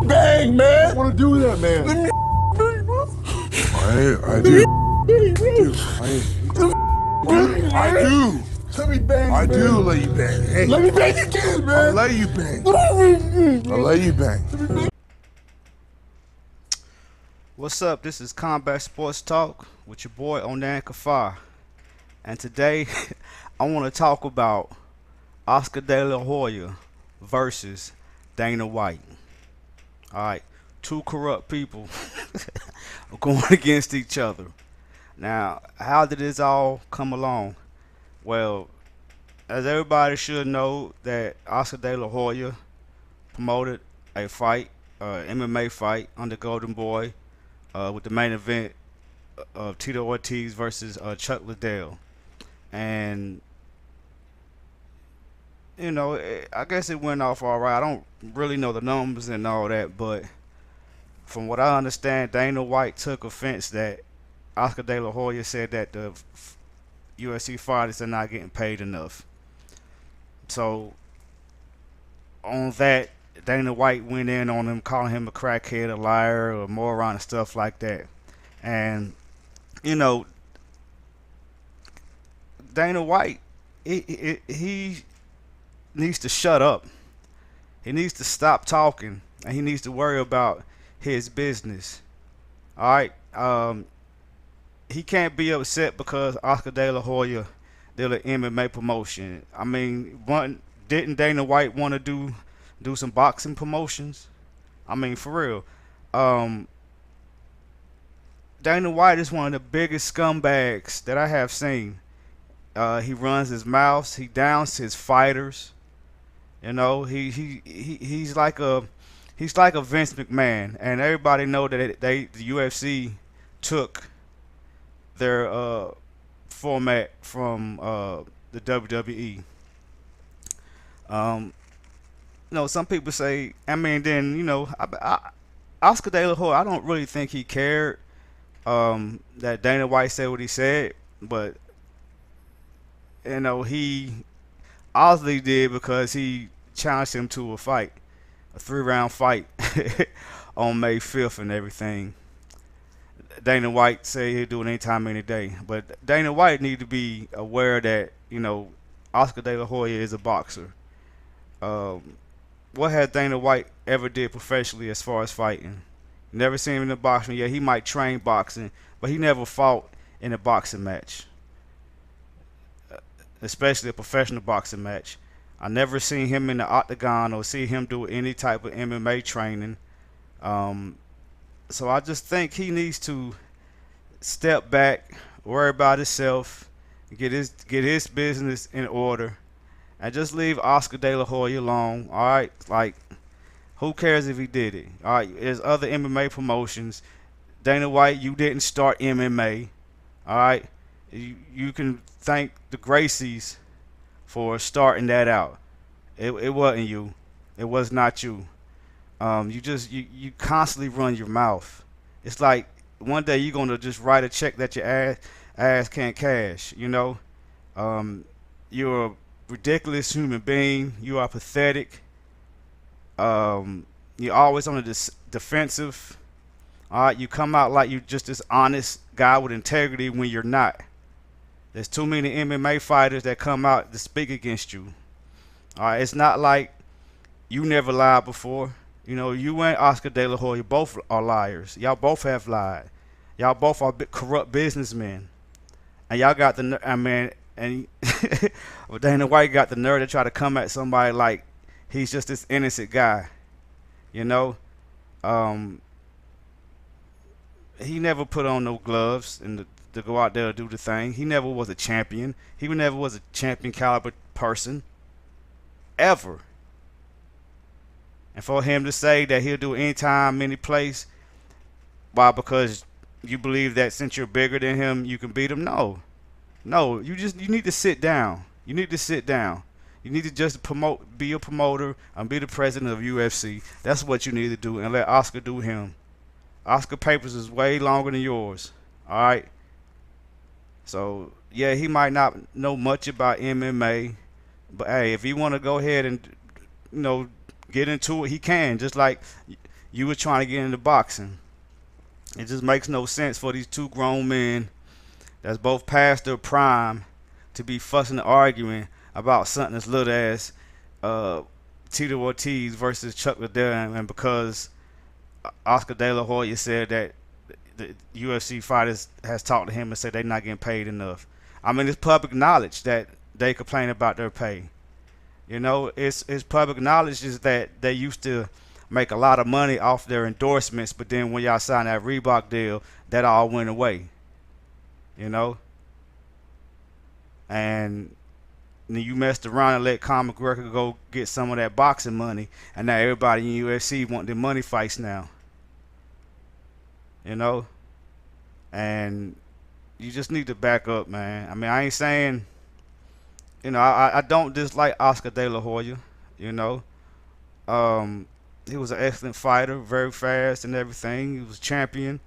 bang, man. I want to do that, man. Let me bang, bro. I do. I do. Let me bang, I man. do let you bang. Hey, Let me bang again, man. I'll let you bang. I'll let you bang. What's up? This is Combat Sports Talk with your boy Onan Kafar. And today I want to talk about Oscar De La Hoya versus Dana White. Alright, two corrupt people going against each other. Now, how did this all come along? Well, as everybody should know, that Oscar De La Hoya promoted a fight, MMA fight under Golden Boy, with the main event of Tito Ortiz versus Chuck Liddell. And you know, I guess it went off all right. I don't really know the numbers and all that, but from what I understand, Dana White took offense that Oscar De La Hoya said that the UFC fighters are not getting paid enough. So on that, Dana White went in on him, calling him a crackhead, a liar, a moron, and stuff like that. And you know, Dana White, he needs to shut up. He needs to stop talking, and he needs to worry about his business. All right. He can't be upset because Oscar De La Hoya did an MMA promotion. I mean, didn't Dana White want to do some boxing promotions? I mean, for real. Dana White is one of the biggest scumbags that I have seen. He runs his mouth. He downs his fighters. You know, he's like a Vince McMahon, and everybody know that the UFC took their format from the WWE. You know, some people say, I mean, then you know, Oscar De La Hoya, I don't really think he cared that Dana White said what he said, but you know, he obviously did because he challenged him to a fight, a 3-round fight on May 5th and everything. Dana White said he'll do it anytime, any day. But Dana White need to be aware that, you know, Oscar De La Hoya is a boxer. What has Dana White ever did professionally as far as fighting? Never seen him in a boxing. Yeah, he might train boxing, but he never fought in a boxing match, especially a professional boxing match. I never seen him in the octagon or see him do any type of MMA training. So I just think he needs to step back, worry about himself, get his business in order, and just leave Oscar De La Hoya alone. All right, like, who cares if he did it? All right, there's other MMA promotions. Dana White, you didn't start MMA. All right, you can thank the Gracies for starting that out. It wasn't you. It was not you. You constantly run your mouth. It's like one day you're gonna just write a check that your ass can't cash. You know, you're a ridiculous human being. You are pathetic. You're always on the defensive. All right, you come out like you're just this honest guy with integrity when you're not. There's too many MMA fighters that come out to speak against you. All right, it's not like you never lied before. You know, you and Oscar De La Hoya both are liars. Y'all both have lied. Y'all both are corrupt businessmen. And y'all got the, I mean, and Dana White got the nerve to try to come at somebody like he's just this innocent guy. You know, he never put on no gloves and to go out there to do the thing. He never was a champion. He never was a champion caliber person, ever. And for him to say that he'll do it anytime, any place, why? Because you believe that since you're bigger than him, you can beat him? No, you need to sit down. You need to sit down. You need to just be a promoter and be the president of UFC. That's what you need to do, and let Oscar do him. Oscar papers is way longer than yours. All right. So yeah, he might not know much about MMA, but hey, if he want to go ahead and, you know, get into it, he can. Just like you were trying to get into boxing. It just makes no sense for these two grown men that's both past their prime to be fussing and arguing about something as little as uh, Tito Ortiz versus Chuck Liddell, and because Oscar De La Hoya said that the UFC fighters has talked to him and said they're not getting paid enough. I mean, it's public knowledge that they complain about their pay. You know, it's public knowledge is that they used to make a lot of money off their endorsements, but then when y'all signed that Reebok deal, that all went away. You know, and then you messed around and let Conor McGregor go get some of that boxing money, and now everybody in UFC want their money fights now. You know, and you just need to back up, man. I mean, I ain't saying, you know, I don't dislike Oscar De La Hoya. You know, he was an excellent fighter, very fast and everything. He was champion.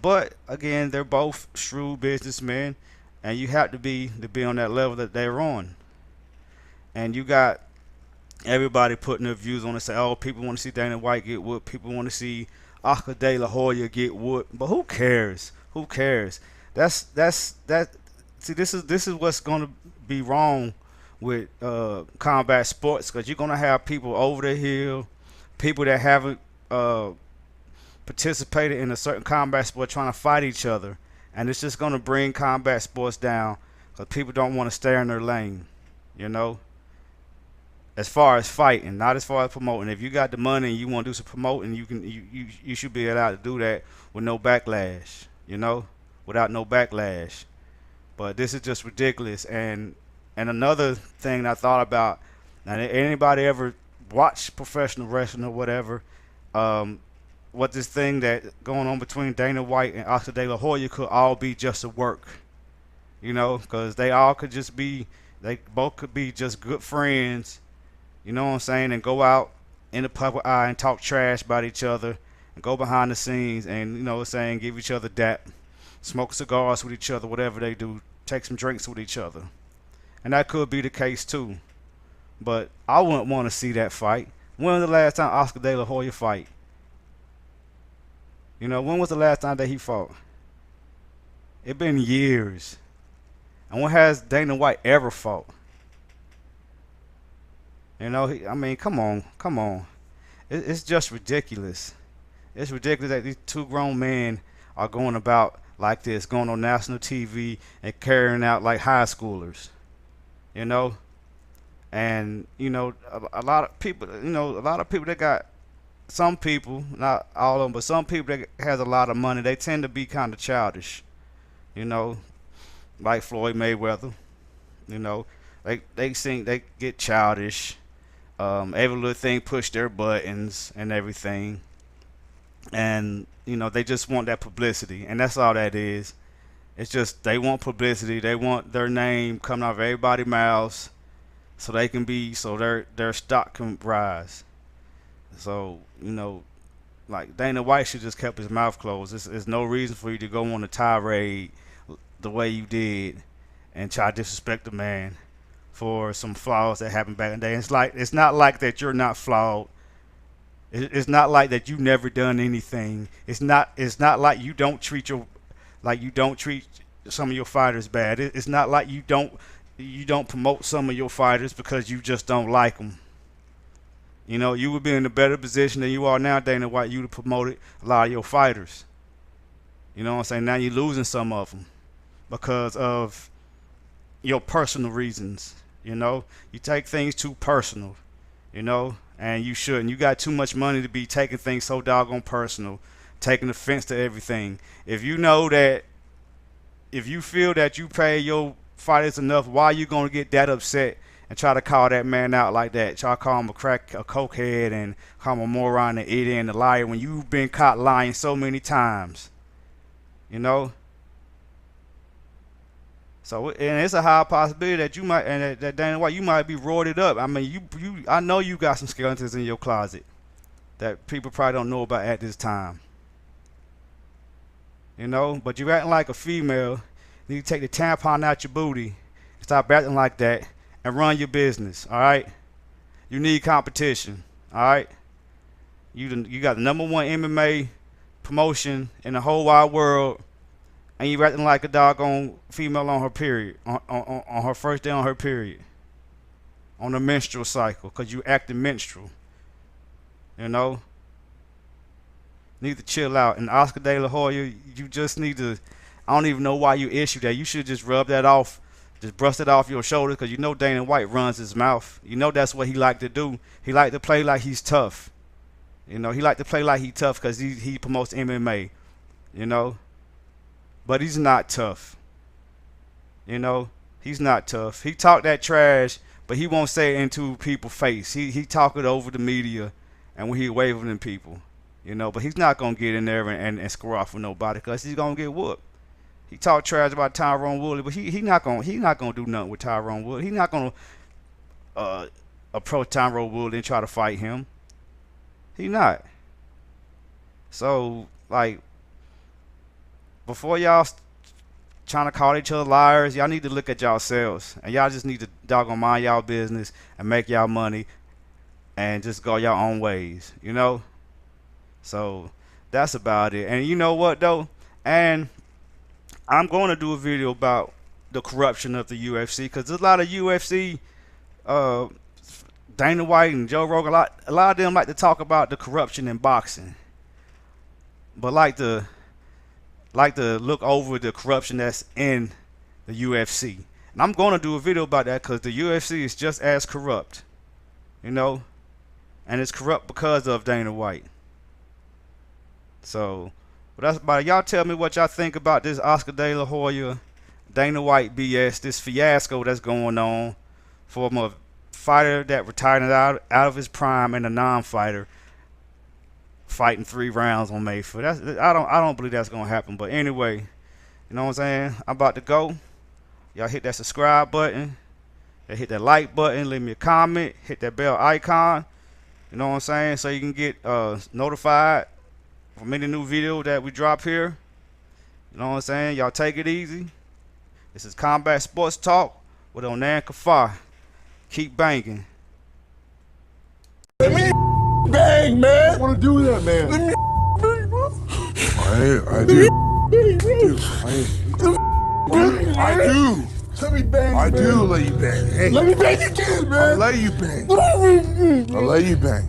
But again, they're both shrewd businessmen, and you have to be on that level that they're on. And you got everybody putting their views on it. Say, oh, people want to see Dana White get whooped. People want to see Oscar De La Hoya get whooped. But who cares? Who cares? That's that. See, this is what's going to be wrong with combat sports, because you're going to have people over the hill, people that haven't participated in a certain combat sport trying to fight each other, and it's just going to bring combat sports down because people don't want to stay in their lane. You know, as far as fighting, not as far as promoting. If you got the money and you want to do some promoting, you should be allowed to do that with no backlash. You know, without no backlash. But this is just ridiculous. And another thing I thought about, now anybody ever watch professional wrestling or whatever, what this thing that going on between Dana White and Oscar De La Hoya could all be just a work, you know, because they all could just be, they both could be just good friends, you know what I'm saying, and go out in the public eye and talk trash about each other and go behind the scenes and, you know what I'm saying, give each other dap, smoke cigars with each other, whatever they do, take some drinks with each other. And that could be the case too. But I wouldn't want to see that fight. When was the last time Oscar De La Hoya fight? You know, when was the last time that he fought? It's been years. And when has Dana White ever fought? You know, I mean, come on. It's just ridiculous. It's ridiculous that these two grown men are going about like this, going on national TV and carrying out like high schoolers. You know? And, you know, a lot of people, that got, some people, not all of them, but some people that has a lot of money, they tend to be kind of childish. You know, like Floyd Mayweather. You know, they think they get childish. Every little thing push their buttons and everything. And, you know, they just want that publicity. And that's all that is. It's just they want publicity. They want their name coming out of everybody's mouths so they can be, so their stock can rise. So, you know, like Dana White should just kept his mouth closed. There's no reason for you to go on a tirade the way you did and try to disrespect the man for some flaws that happened back in the day. It's not like that you're not flawed. It's not like that you never done anything. It's not like you don't treat some of your fighters bad. It's not like you don't promote some of your fighters because you just don't like them. You know, you would be in a better position than you are now, Dana White. You would have promoted a lot of your fighters. You know what I'm saying? Now you're losing some of them because of your personal reasons. You know, you take things too personal, you know, and you shouldn't. You got too much money to be taking things so doggone personal, taking offense to everything. If you know that, if you feel that you pay your fighters enough, why are you going to get that upset and try to call that man out like that? Try to call him a cokehead and call him a moron, an idiot, and a liar when you've been caught lying so many times. You know? So, and it's a high possibility that you might, and that Dana White, you might be roided up. I mean, I know you got some skeletons in your closet that people probably don't know about at this time. You know, but you acting like a female. You take the tampon out your booty, stop acting like that, and run your business. All right, you need competition. All right, You got the #1 MMA promotion in the whole wide world, and you acting like a doggone female on her period, on her first day on her period, on the menstrual cycle, cause you acting menstrual. You know, need to chill out. And Oscar De La Hoya, you just need to. I don't even know why you issued that. You should just rub that off, just brush it off your shoulders, cause you know Dana White runs his mouth. You know that's what he like to do. He like to play like he's tough. You know, he like to play like he tough because he promotes MMA. You know, but he's not tough. You know, he's not tough. He talk that trash, but he won't say it into people's face. He talk it over the media, and when he waving at people, you know. But he's not gonna get in there and square off with nobody because he's gonna get whooped. He talk trash about Tyrone Woodley, but he not gonna do nothing with Tyrone Woodley. He not gonna approach Tyrone Woodley and try to fight him. He not. So like, before y'all trying to call each other liars, y'all need to look at yourselves, and y'all just need to doggone mind y'all business and make y'all money and just go your own ways, you know. So that's about it. And you know what though, and I'm going to do a video about the corruption of the UFC, because there's a lot of UFC Dana White and Joe Rogan, a lot of them like to talk about the corruption in boxing, but like to look over the corruption that's in the UFC. And I'm going to do a video about that because the UFC is just as corrupt, you know, and it's corrupt because of Dana White. So, but that's about it. Y'all tell me what y'all think about this Oscar De La Hoya, Dana White BS, this fiasco that's going on from a fighter that retired out of his prime and a non-fighter fighting 3 rounds on May 5th. I don't believe that's gonna happen. But anyway, you know what I'm saying? I'm about to go. Y'all hit that subscribe button, hit that like button, leave me a comment, hit that bell icon. You know what I'm saying? So you can get notified from any new video that we drop here. You know what I'm saying? Y'all take it easy. This is Combat Sports Talk with Onan Kafar. Keep banging. Let me bang, man. I want to do that, man. Let me bang, bro. I do. I do. Let me bang, I man. do let you bang. Hey, Let me bang again, man. I let you bang. Let me I let you bang.